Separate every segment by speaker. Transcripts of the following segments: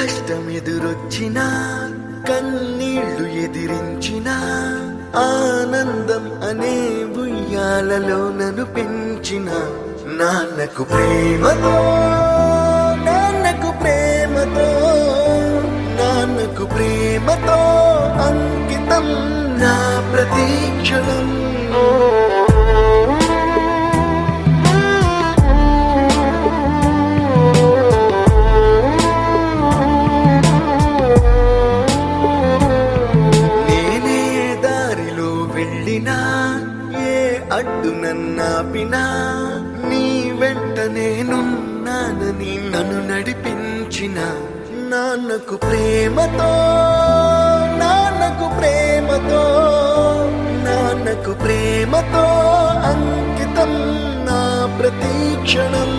Speaker 1: కష్టమెదురొచ్చినా కన్నీళ్లు ఎదిరించిన ఆనందం అనే ఉయ్యాలలో నన్ను పెంచిన నాన్నకు ప్రేమతో నాన్నకు ప్రేమతో నాన్నకు ప్రేమతో అంకితం నా ప్రతీక్షణం. ఏ అడ్డు నన్నాపినా నీ వెంట నేనున్నానని నన్ను నడిపించిన నాన్నకు ప్రేమతో నాన్నకు ప్రేమతో నాన్నకు ప్రేమతో అంకితం నా ప్రతీక్షణం.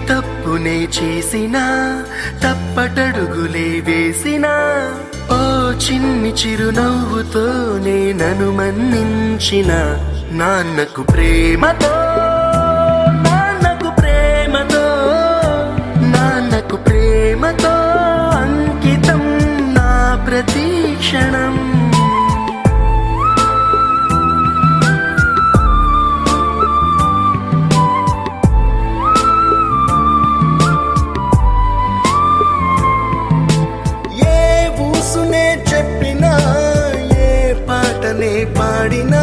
Speaker 1: తప్పునే చేసినా తప్పటడుగులే వేసినా ఓ చిన్ని చిరునవ్వుతోనే నన్ను మన్నించిన నాన్నకు ప్రేమతో నాన్నకు ప్రేమతో నాన్నకు ప్రేమతో అంకితం నా ప్రతీక్షణం. పాడినా